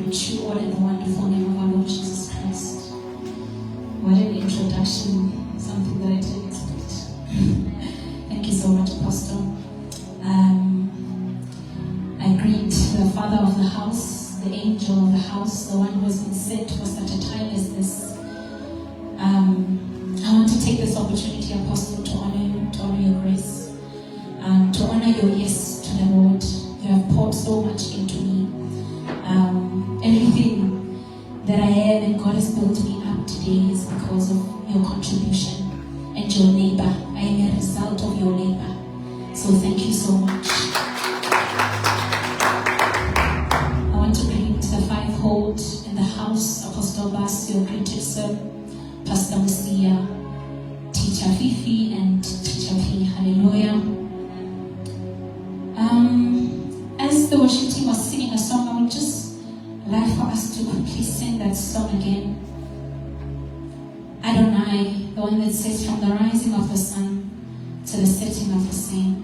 greet you all in the wonderful name of our Lord Jesus Christ. What an introduction, something that I didn't expect. Thank you so much, Apostle. I greet the father of the house, the angel of the house, the one who has been sent for such a time as this. I want to take this opportunity, Apostle, to honor you, to honor your grace, to honor your yes to the Lord. You have poured so much into me. Everything that I am and God has built me up today is because of your contribution and your labor. I am a result of your labor. So thank you so much. I want to greet the fivefold in the house. Apostle Bas, your greeted sir, Pastor Messiah, Teacher Fifi, and Teacher P. Hallelujah. As the worship team was singing a song, I would just like for us to quickly sing that song again. Adonai, the one that says from the rising of the sun to the setting of the same.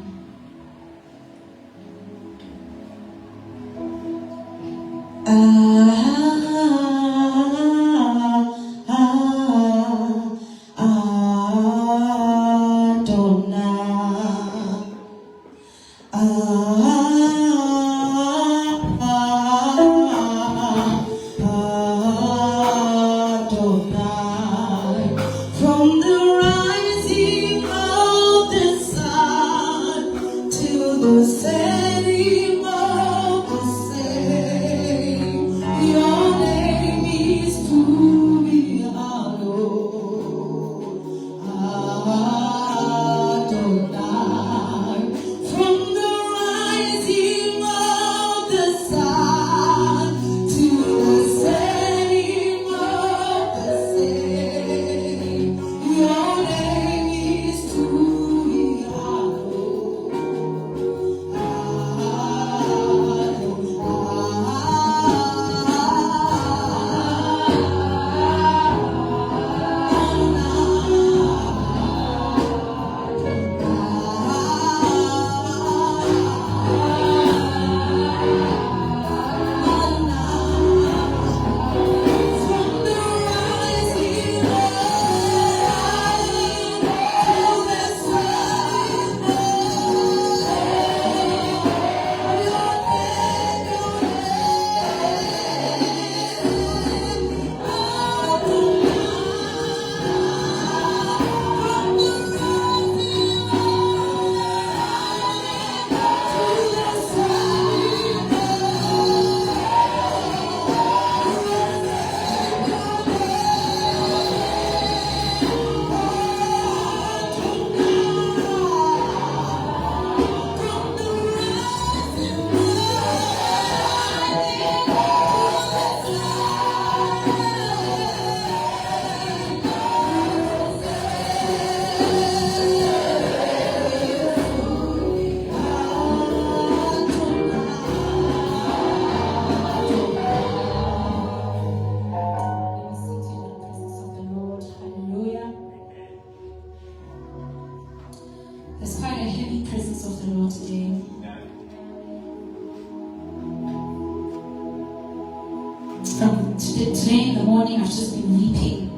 Today in the morning, I've just been weeping.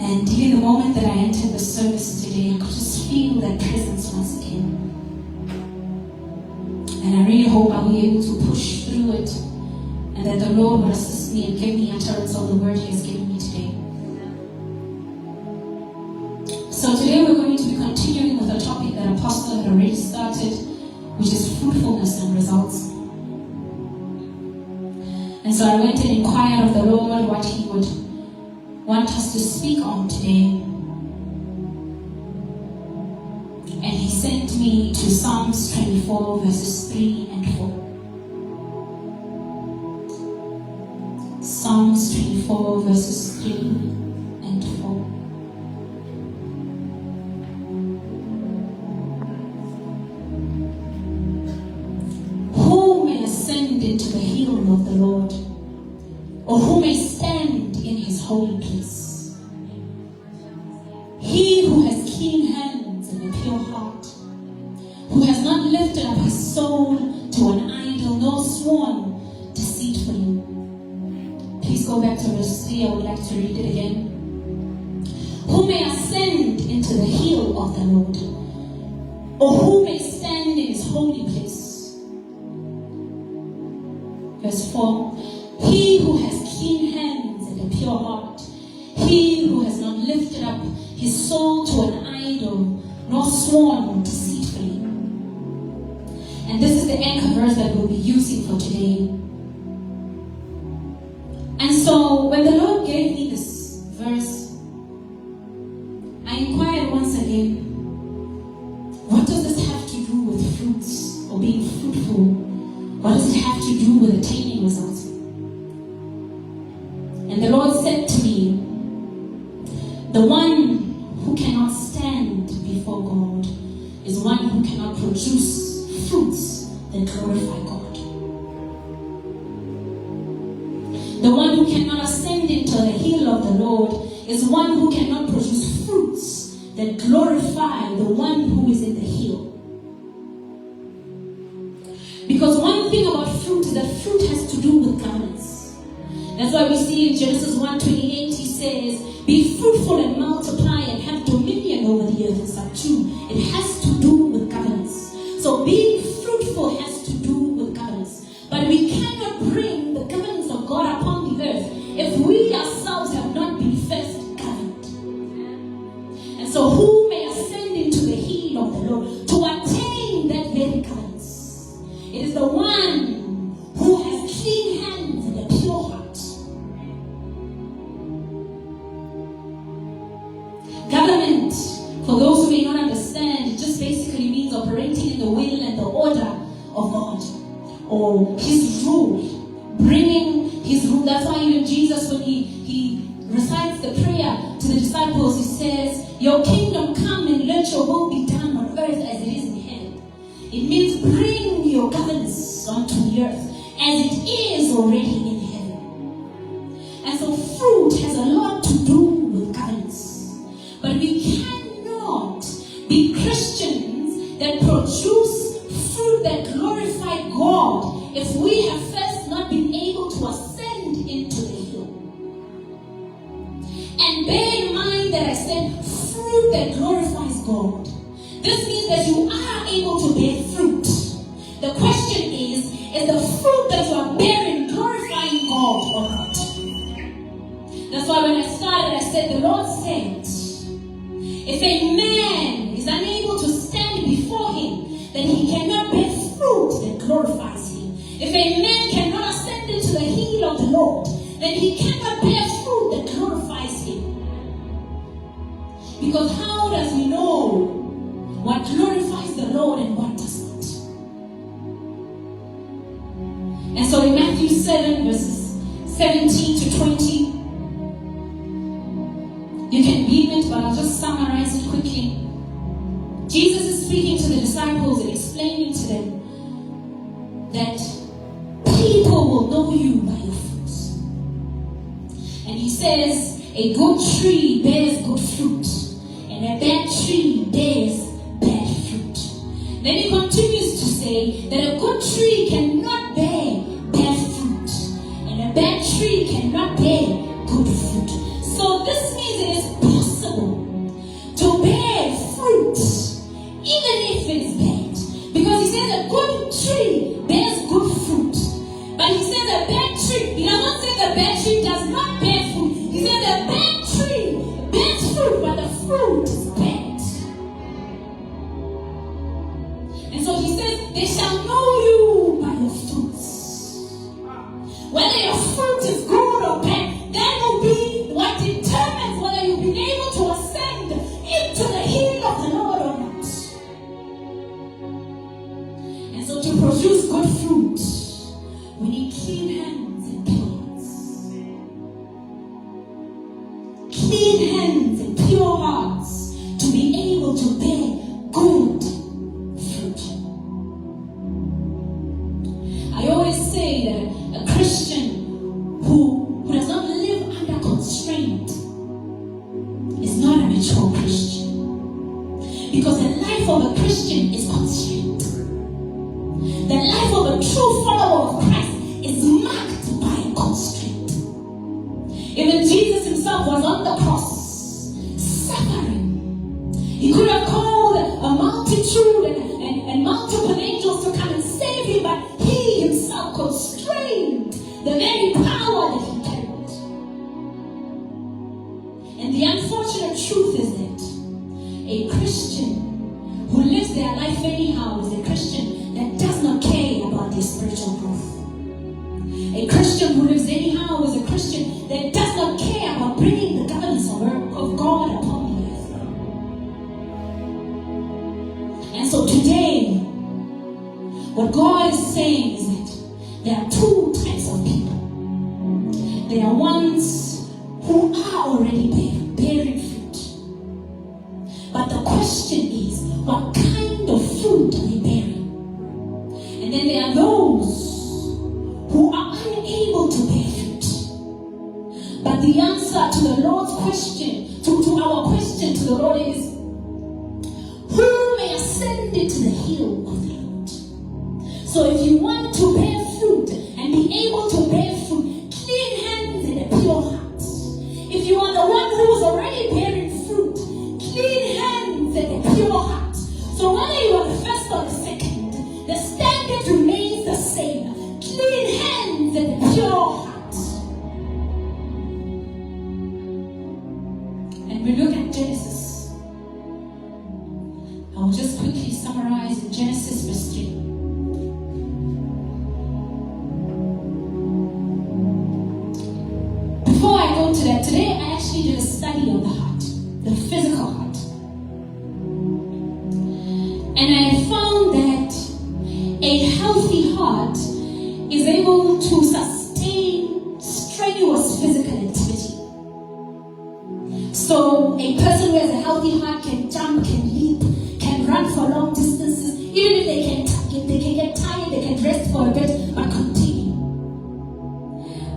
And even the moment that I entered the service today, I could just feel that presence once again. And I really hope I'll be able to push through it, and that the Lord will assist me and give me utterance of the word He has given me today. So today we're going to be continuing with a topic that Apostle had already started, which is fruitfulness and results. And so I went and inquired of the Lord what He would want us to speak on today. And He sent me to Psalms 24 verses 3 and 4. Psalms 24 verses 3 and 4. Who may ascend into the hill of the Lord, or who may stand in His holy place? He who has clean hands and a pure heart, who has not lifted up his soul to an idol, nor sworn 3, I would like to read it again. Who may ascend into the hill of the Lord, or who may stand in his holy place? Verse 4. He who has clean hands and a pure heart, he who has not lifted up his soul to an idol, nor sworn deceitfully. And this is the anchor verse that we'll be using for today. And so when the Lord gave me this verse, I inquired once again, what does this have to do with fruits or being fruitful? What does it have to do with attaining results? And the Lord said to me, the one who cannot stand before God is one who cannot produce fruits that glorify God. The one who cannot ascend into the hill of the Lord is one who cannot produce fruits that glorify the one who is in the hill. Because one thing about fruit is that fruit has to do with governance. That's why we see in Genesis 1:28 he says, be fruitful and multiply and have dominion over the earth and subdue. It has to do with governance. So being fruitful has to do with governance. But we cannot bring the governance of God upon the earth if we ourselves have not been first governed. And so who may ascend into the hill of the Lord to attain that very governance? It is the one who has clean hands and a pure heart. Government, for those who may not understand, it just basically means operating in the will and the order of God, or his rule, bringing his rule. That's why even Jesus, when he recites the prayer to the disciples, he says, your kingdom come and let your will be done on earth as it is in heaven. It means bring your governance onto the earth as it is already in heaven. And so fruit has a lot to do with governance. But we cannot be Christians that produce fruit that glorify God if we have first not been able to ascend into the hill. And bear in mind that I said fruit that glorifies God. This means that you are able to bear fruit. The question is the fruit that you are bearing glorifying God or not? That's why when I started, I said, the Lord said, if a man is unable to stand before him, then he cannot bear fruit that glorifies him. If a man cannot ascend into the hill of the Lord, then he cannot bear fruit that glorifies him. Because how does he know what glorifies the Lord and what does not? And so in Matthew 7 verses 17 to 20, you can read it, but I'll just summarize it quickly. Jesus is speaking to the disciples and explaining to them that people will know you by your fruits. And he says, a good tree bears good fruit, and a bad tree bears bad fruit. Then he continues to say that a good tree cannot bear bad fruit, and a bad tree cannot bear good fruit. So this means it is possible to bear fruit even if it is bad. Because he says a good tree bears good fruit. But he says a bad tree, he does not say the bad tree does not bear fruit. He says a bad tree bears fruit, but the fruit is bad. And so he says, they shall know you by your fruits. Whether your fruit is good or bad, that will be what determines whether you've been able to ascend into the hill of the Lord or not. And so to produce good fruit, we need clean hands and pure hearts. Clean hands and pure hearts to be able to bear good fruit. I always say that a Christian who does not live under constraint is not a mature Christian. Because the life of a Christian is constrained. The life of a true follower of Christ is marked by constraint. Even Jesus himself was on the cross, suffering. He could have called a multitude and multiple angels to come and save him, but he himself constrained the very power that he carried. And the unfortunate truth is that a Christian who lives their life anyhow is a Christian that does not care about their spiritual growth. A Christian who lives anyhow is a Christian that does not care about bringing the governance of God upon the earth. And so today, what God is saying is that there are two types of people. There are ones who are already bearing fruit. But the question is, what kind of fruit are they bearing? And then there are those who are unable to bear fruit. But the answer to the Lord's question, to our question to the Lord is, who may ascend into the hill of the Lord? So if you want to bear fruit and be able to bear fruit, clean hands and a pure heart. If you are the one who is already bearing fruit, clean hands and a pure heart. So whether you are the first or the second, the standard remains the same. Clean hands and a pure heart. And we look at Genesis. I'll just quickly summarize in Genesis verse 3. Before I go to that, today I actually did a study of the heart, the physical heart. And I found that a healthy heart is able to sustain strenuous physical activity. So a person who has a healthy heart can jump, can leap, can run for long distances. Even if they can get tired, they can rest for a bit, but continue.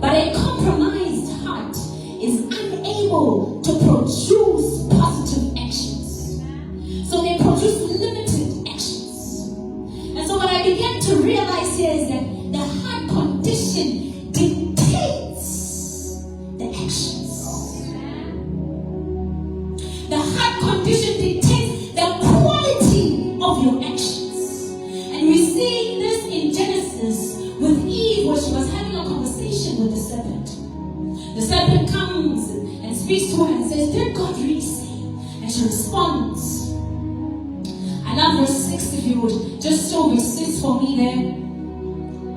But a compromised heart is unable to produce positive actions. So they produce limited actions. And so what I began to realize here is that the heart condition dictates the actions. The heart condition dictates the quality of your actions. And we see this in Genesis with Eve, where she was having a conversation with the serpent. The serpent comes and speaks to her and says, "Did God really say?" And she responds. I love verse 6, if you would just show verse 6 for me there.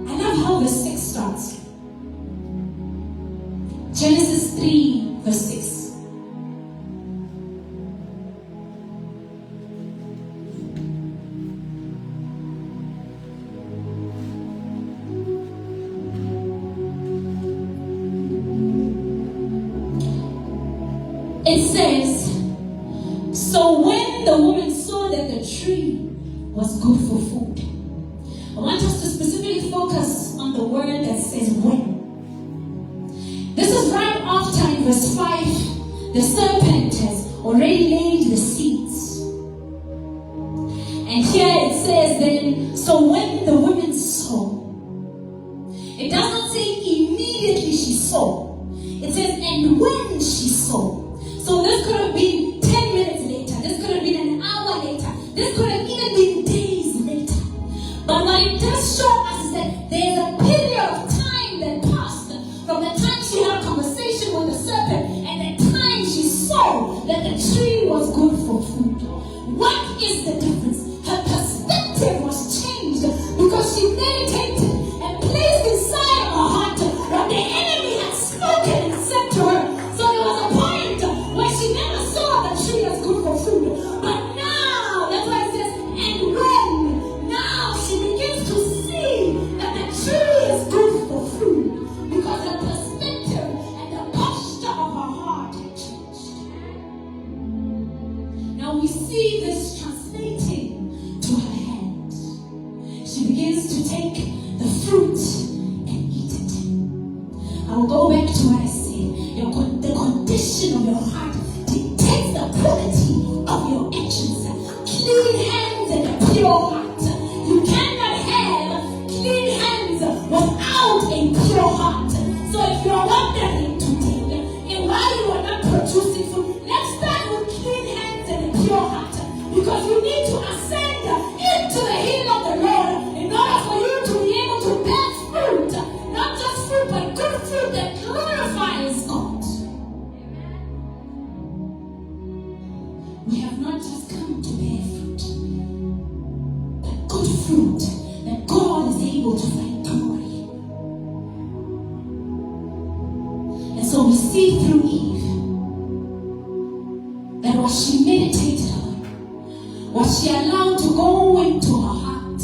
I love how verse 6 starts. Genesis 3, verse 6. It says, "So when the woman saw that the tree was good for food." I want us to specifically focus on the word that says when. This is right after in verse 5, the serpent has already laid the seeds. And here it says then, "So when the woman saw." It does not say immediately she saw. It says, "And when she saw." So this could have been 10 minutes later. This could have been an hour later. This could have even been days later. But what it does show us is that there's a period of time that passed from the time she had a conversation with the serpent and the time she saw that the tree was good for food. What is the difference? Her perspective was changed because she meditated and placed inside of her heart what the enemy had spoken and said to her. So there was a point where she never saw the tree as good for food. But now, that's why it says, "And when," now she begins to see that the tree is good for food because her perspective and the posture of her heart had changed. Now we see this translating to her hand. She begins to take the fruit and eat it. I will go back to what I said. The condition of your heart dictates the quality of your actions. Clean hands and a pure heart. You cannot have clean hands without a pure heart. So if you're wondering today, has come to bear fruit. But good fruit that God is able to find glory. And so we see through Eve that what she meditated on, what she allowed to go into her heart,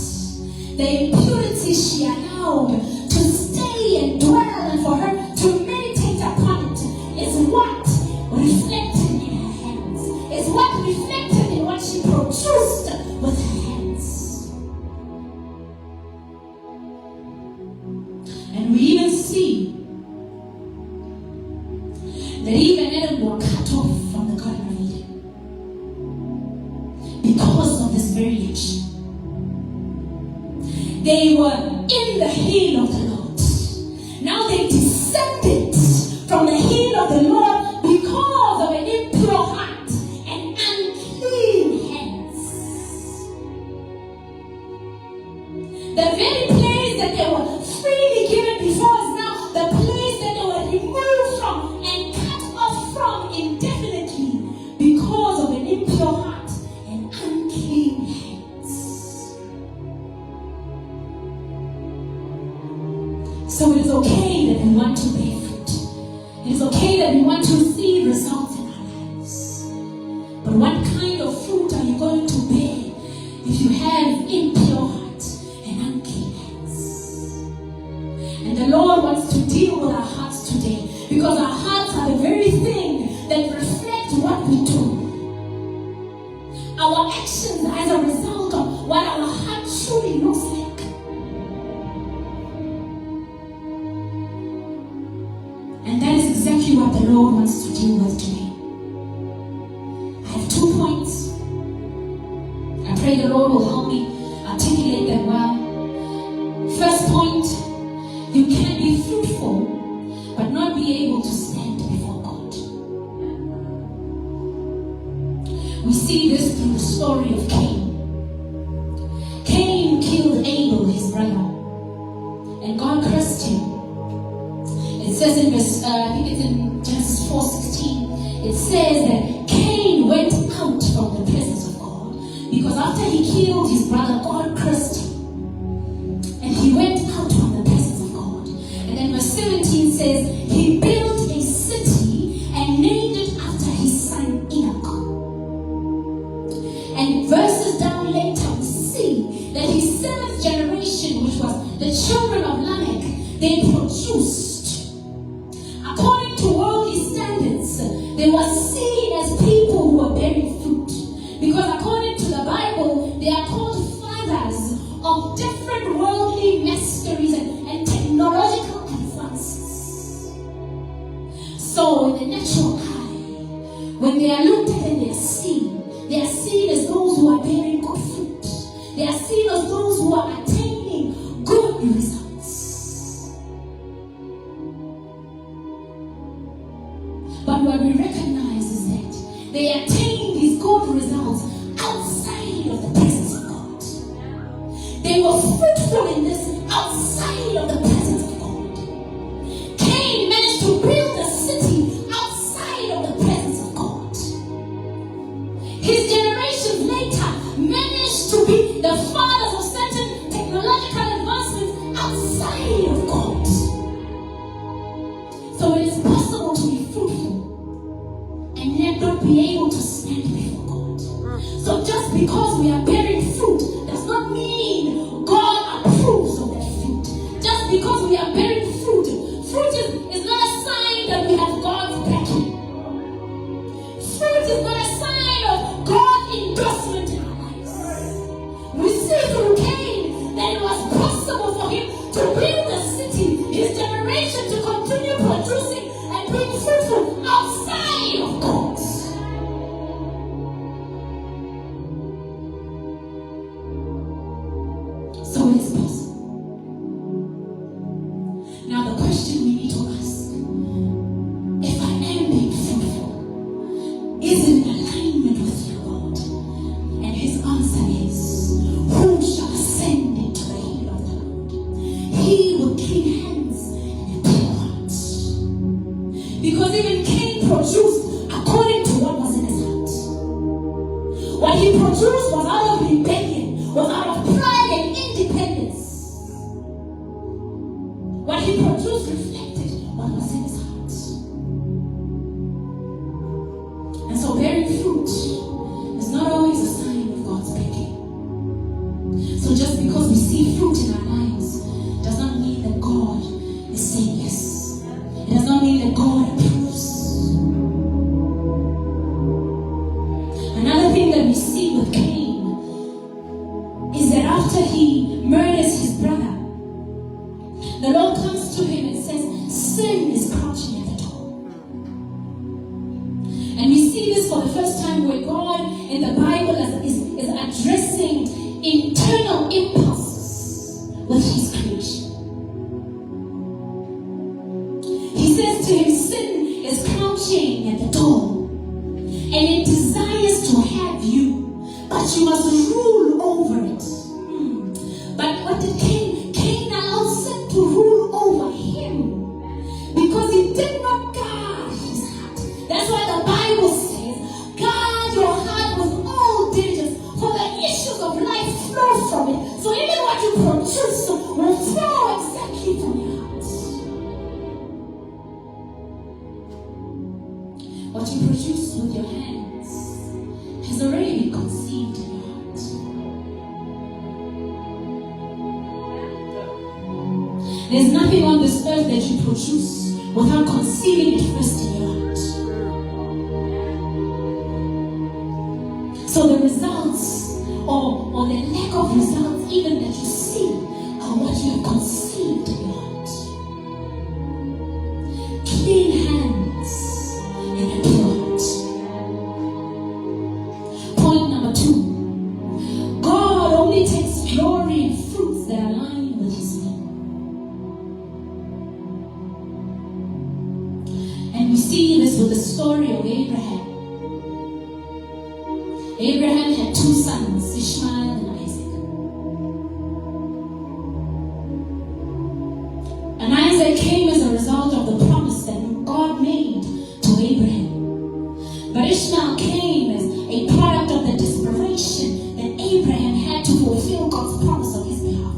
the impurity she allowed to stay and dwell, and for her to meditate upon it, is what reflected in her hands, is what reflected in what she produced with her hands. And we even see that even Adam were cut off from the Garden of Eden because of this very action. They were in the hill of the Lord. Now they descended from the hill of the Lord because of an impure heart and unclean hands. The very place that they were freely given before is now the place that they were removed from and cut off from indefinitely because of an impure heart and unclean hands. So it is okay that we want to bear fruit. It is okay that we want to see results in our lives. But what kind of fruit are you going to bear if you have impure heart and unclean hands? And the Lord wants to deal with our hearts today, because our hearts are the very thing that reflect what we do. Our actions are as a result of what our heart truly looks like. And that is exactly what the Lord wants to deal with today. I have 2 points. I pray the Lord will help me articulate them well. First point, you can be fruitful but not be able to stand before God. We see this through the story of Cain. Cain killed Abel, his brother, and God cursed him. It says in verse, I think it's in Genesis 4:16, it says that Cain went out from the presence of God because after he killed his brother, God cursed him. And he went out from the presence of God. And then verse 17 says, he built a city and named it after his son Enoch. And verses down later we see that his 7th generation, which was the children of Lamech, they produced. According to worldly standards, they were seen as people who were bearing fruit. Because according to the Bible, they are called fathers of different worldly mysteries and technological advances. So in the natural eye, when they are looked at and they are seen as those who are bearing good fruit. They are seen as those who are attaining good results. But what we recognize is that they attain these good results outside of the presence of God. They were fruitful in this outside of the presence of God. Cain managed to build a city outside of the presence of God. His generations later managed to be the fathers of certain technological advancements outside of God. So it is possible to be fruitful and yet not be able to stand before God. So just because we are bearing fruit does not mean God approves of that fruit. Just because we are bearing fruit is not a sign that we have God's backing. Fruit is not a sign of God's endorsement in our lives. We see through Cain that it was possible for him to build a city, his generation to continue producing and being fruitful outside of God. So it is possible. Now the question we need to ask, if I am being fruitful, is it in alignment with you, God? And his answer is, who shall ascend into the hill of the Lord? He with clean hands and a pure heart. Because even Cain produced according to what was in his heart. What he produced was out of rebellion, was out of pride and independence. What he produced reflected what was in his heart. And so bearing fruit is not always a sign of God's speaking. So just because we see fruit in our lives does not mean that God is saying yes. It does not mean that God approves. Another thing that we see with Cain is that after he murders his brother, the Lord comes to him and says, sin is crouching at the door. And we see this for the first time where God in the Bible is addressing internal impulses with his creation. He says to him, sin is crouching at the door, and it desires to have you, but you must rule over it. But what did Cain allowed sin to rule over him, because he did not guard his heart. That's why the Bible says, guard your heart with all diligence, for the issues of life flow from it. So even what you produce will flow exactly from your heart. What you produce with your hands has already been conceived in your heart. There's nothing on this earth that you produce without conceiving it first in your heart. So the results or the lack of results even that you see are what you have conceived in your heart. Clean hands and a pure heart. Point number 2. God only takes glory in fruits that align with his will. And we see this with the story of Abraham. Abraham had 2 sons, Ishmael and Isaac. And Isaac came as a result of the promise that God made to Abraham. But Ishmael came as a product of the desperation that Abraham had to fulfill God's promise on his behalf.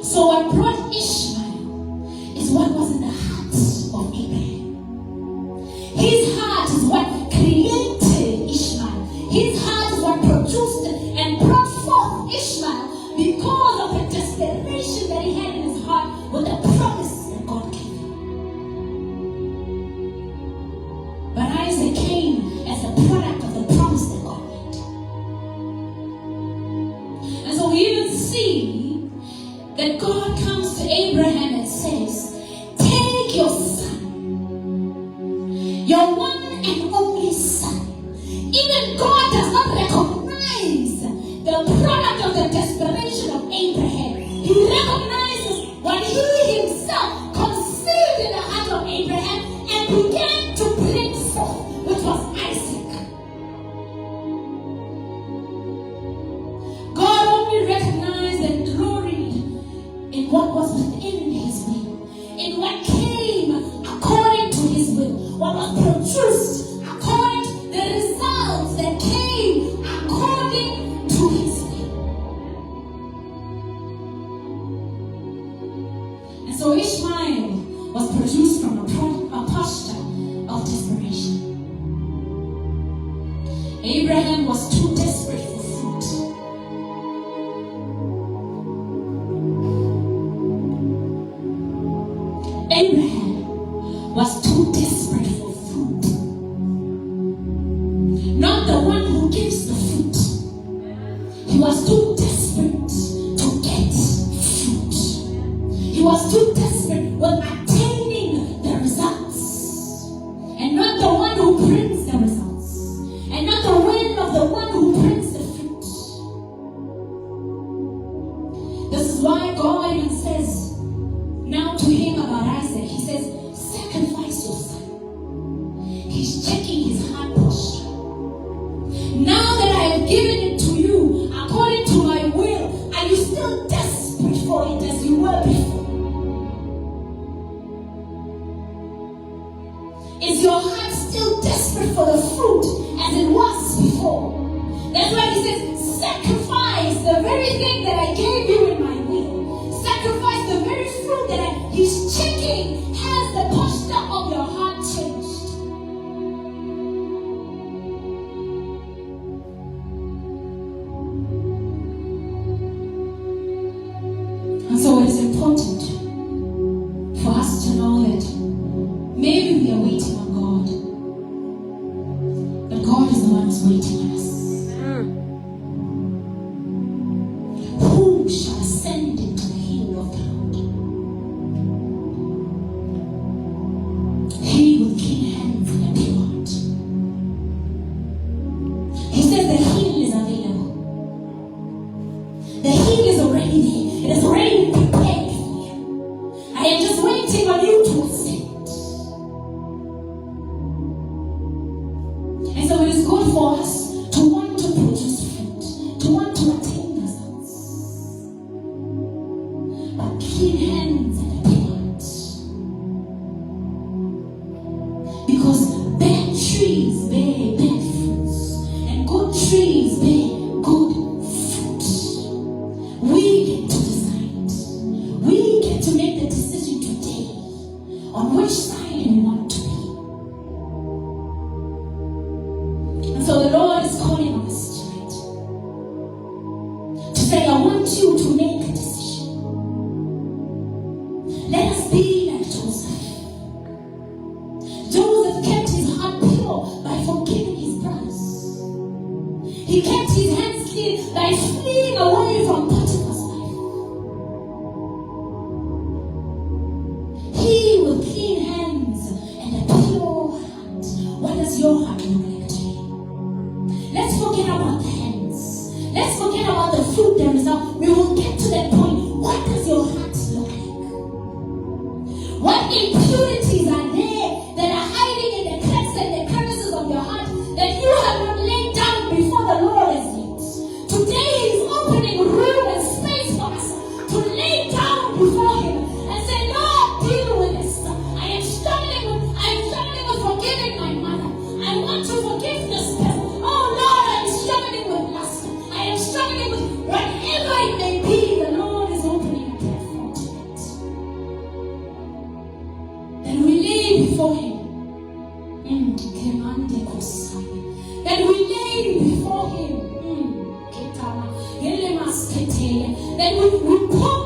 So what brought Ishmael is what was in the heart of Abraham. His heart is what created Ishmael. His heart is what produced and brought forth Ishmael because of the desperation that he had in his heart with the promise that God gave him. But Isaac came as a product of the promise that God made. And so we even see that God comes to Abraham and says, take your son, your one and only son. Even God does not recognize the product of the desperation of Abraham. He recognizes what he himself conceived in the heart of Abraham and began to bring forth, which was Isaac. God only recognized and gloried in what was within his will, in what came according to his will, what was produced according to the results that came according to his will. And so Ishmael was produced from a posture of desperation. Abraham was too desperate for fruit. Abraham was too desperate for fruit. Not the one who gives the fruit. He was too desperate to get fruit. He was too desperate with attaining the results. And not the one who brings the results. And not the will of the one who brings the fruit. This is why God even says now to him about Isaac, he says, sacrifice your son. He's checking his heart posture. Now that I have given it to you according to my will, are you still desperate for it as you were before? Is your heart still desperate for the sacrifice the very thing that I gave you in my will. Sacrifice the very fruit that He's checking. Has the posture of your heart changed? And so it is important for us to know that maybe we are waiting on God, but God is the one who's waiting on us. Who shall ascend into the hill of the Lord? He with clean hands and a pure heart. He says the hill is available. The hill is already there. It is already prepared for you. I am just waiting on you to ascend. And so it is good for us to want to produce fruit, to want to attain results. But clean hands and a pure heart. Because bad trees bear bad fruits, and good trees bear good fruit. We get to decide. We get to make the decision today on which side we want to be. And so the Lord is calling on us tonight to say, I want you to make a decision. Let us be like Joseph. Joseph kept his heart pure by forgiving his brothers. He kept his hands clean by fleeing away from Potiphar's wife. He with clean hands and a pure heart. What does your heart look like today? Let's forget about the hands. Let's forget about the fruit there is now. We will get to that point. What does your heart look like? What impurities are there that are hiding in the cracks and the crevices of your heart that you have not laid down before the Lord as yet? Today He is opening room and space for us to lay down before Him and say, Lord, deal with this. I am struggling with forgiving my mother. I want to forgive this person. Oh Lord, I am struggling with lust. I am struggling with whatever it may be. The Lord is opening a platform tonight. Then we lay before Him. Then we lay before Him. Then we pour